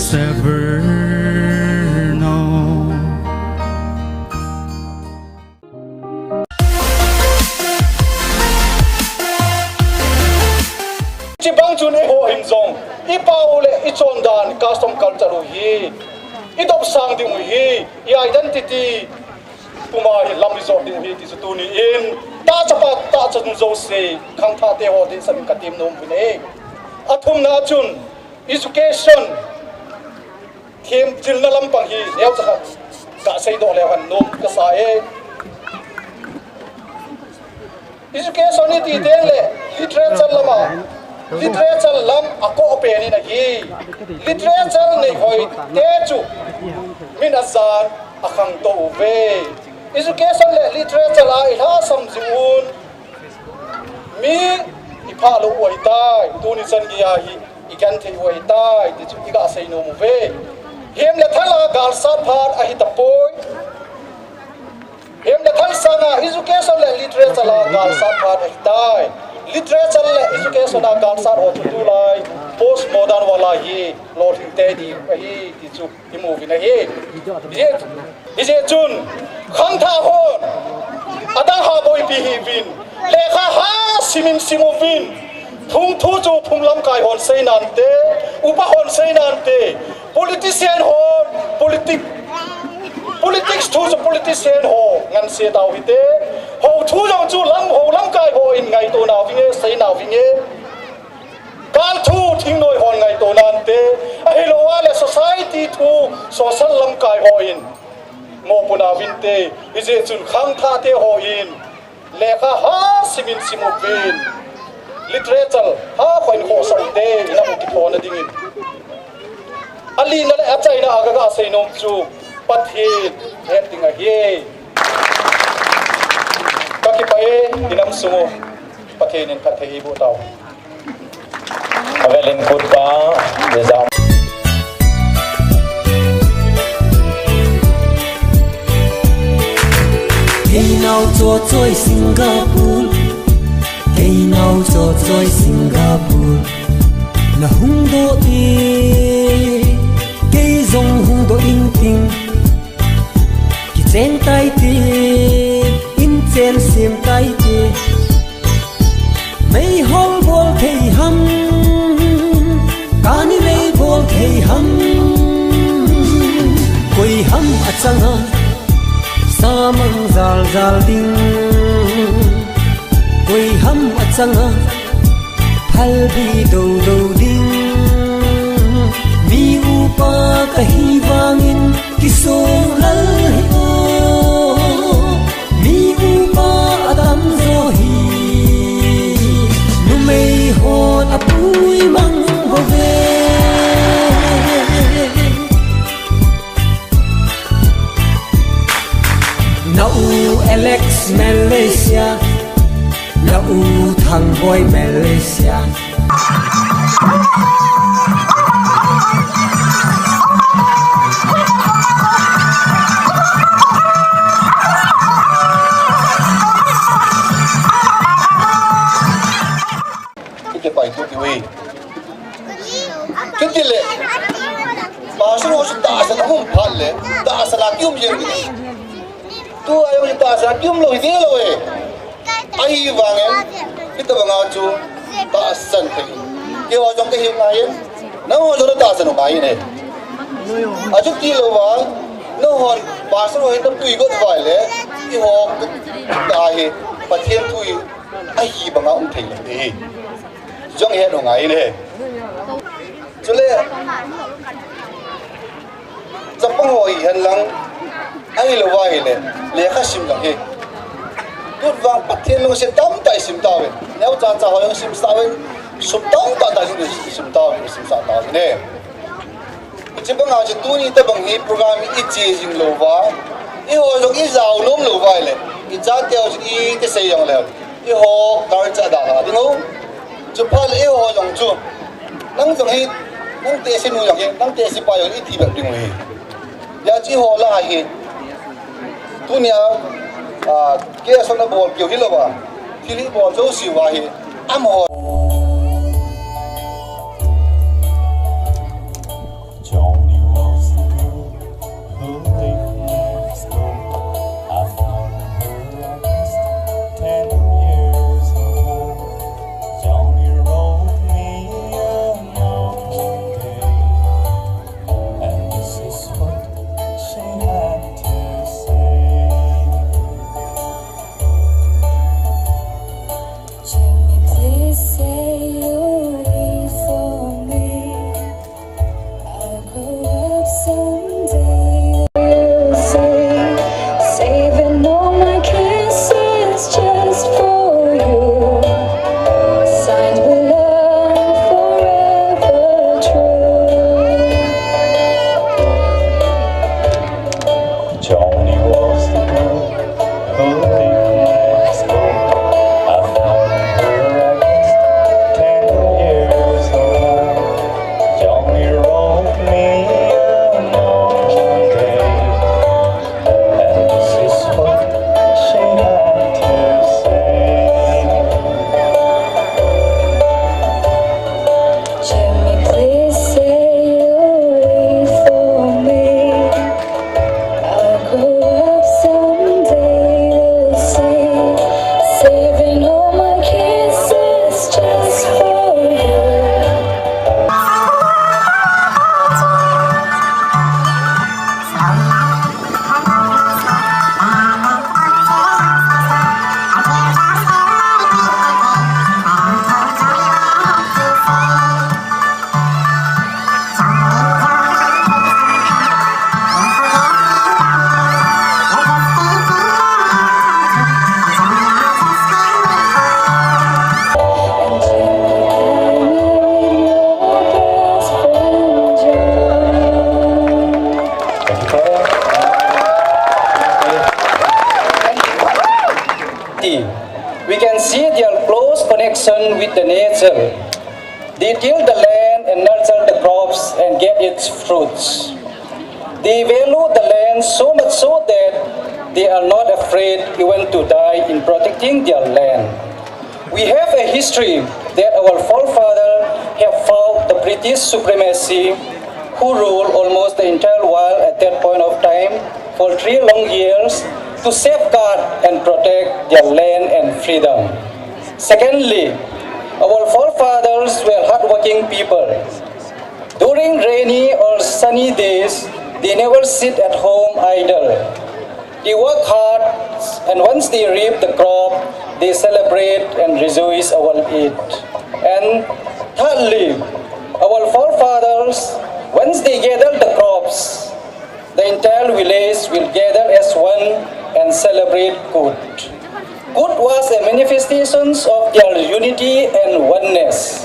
us ever know. Chỉ bằng chun e ho hình Jong, i pau le i chon dan custom culture hi, i dop sang ding hi, i identity kuma hi lam resort ding hi ti su tu ni in ta chapa ta chun zo se khang tha te ho din san katim nom bune athum na chun education thêm chil na lam pang hi neu cha ka sei do le han nom ka sa e education ni ti deng le literature lama literature lam ako pe ni na hi literature nei hoi te chu min azan akhang to ve education le literature la ila samjun mi ipha lo oi tai tu ni san gi ya hi ikan thei oi tai ti chu ga sei no mu ve hem le thala gal sa phat a hi ta poi hem le thal sana education le literature la gal sa phat a hi tai literature le education la gal sa ho tu lai post modern wala hi lord te di hi ti chu i mu vi na hi ije chun khang tha hon adang ha boi pi hi vin lekha ha simin simovin thung thu chu phum lam kai hon sei nan te upa hon sei nan te politician hon politics thu chu politician ho ngan se dau hi te ho thu jong chu lam kai ho in ngai to naw vinge sei naw vinge kal thu thing noi hon ngai to nan te a hi lo wa le society thu social lam kai ho in ngo puna vinte ije chun khang tha te ho in lekha ha simin simovin literature ha khoin ho sau te ina mu ki thona dingin ali na le achai na aga ga sei nom chu pathi heting a hi ka ki pai dinam sungo pathin in pathi bu taw avelin kut pa jazam Hey now cho choi Singapore, hey now cho choi Singapore. Na hung do e, cây Jong hung do in ting. Ki chen tai te, in chen sim tai te. Mei hol bol thei ham, kani mei bol thei ham. Koi ham achanga. Samang zal zal ding koi ham achanga phal bi do do ding mi upa kahi wangin kisong lal o mi upa adam zo hi nu mei hon apui mang bove Nau Alex Malaysia, nau thang boy Malaysia. Cái bài tu tiêu cái gì lệ, mà sao nó đã sao nó không phản lệ, đã sao là kiêm gì tu ayo kita sakium lo ini lo ai vàng em kita bangau chu ta san cái kêu trong cái hiệu này nó cho nó ta san cái này à chút chi lo vàng nó hòn ba số rồi nó tùy có vài lẽ cái họ đại mà thiên tùy ai bangau ông thầy đi trong hệ đồ ngày này cho nên trong bang hội hành lang ai lo vai le kha sim lang he tut wang pathian lo se tam tai sim ta we neu cha cha ho sim sa we sum tam ta ta sim ta we sim sa ta ne chi bang a chi tu ni ta bang hi program i chi jing lo wa i ho jong i zau lom lo vai le i cha teo chi te se yong le i ho kar cha da ha ding ho chu pa le i ho jong chu nang jong hi nang te se nu yong he nang te se pa yong i thi ba ding he ya chi ho la hi tunia KSO-B kêu hilo ba hili bol zo si wa hi am ho Jong society, we can see their close connection with the nature. They till the land and nurture the crops and get its fruits. They value the land so much so that they are not afraid even to die in protecting their land. We have a history that our forefathers have fought the British supremacy, who ruled almost the entire world at that point of time for 3 long years to safeguard and protect their land and freedom. Secondly, our forefathers were hardworking people. During rainy or sunny days, they never sit at home idle. They work hard, and once they reap the crop, they celebrate and rejoice over it. And thirdly, our forefathers, once they gather the crops, the entire village will gather as one and celebrate KUT. KUT was a manifestation of their unity and oneness.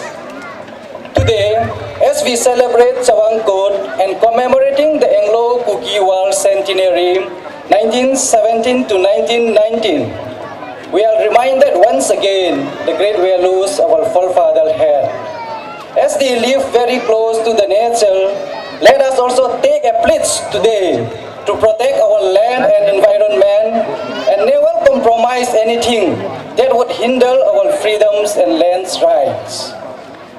Today, as we celebrate CHAVANG KUT and commemorating the Anglo-Kuki War Centenary 1917 to 1919, we are reminded once again the great values our forefathers had. As they live very close to the nature, let us also take a pledge today to protect our land and environment and never compromise anything that would hinder our freedoms and land's rights.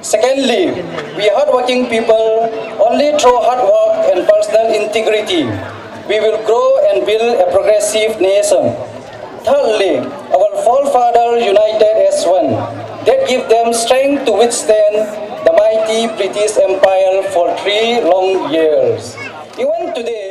Secondly, we hardworking people, only through hard work and personal integrity, we will grow and build a progressive nation. Thirdly, our forefathers united as one, that give them strength to withstand the mighty British Empire for 3 long years. Even today,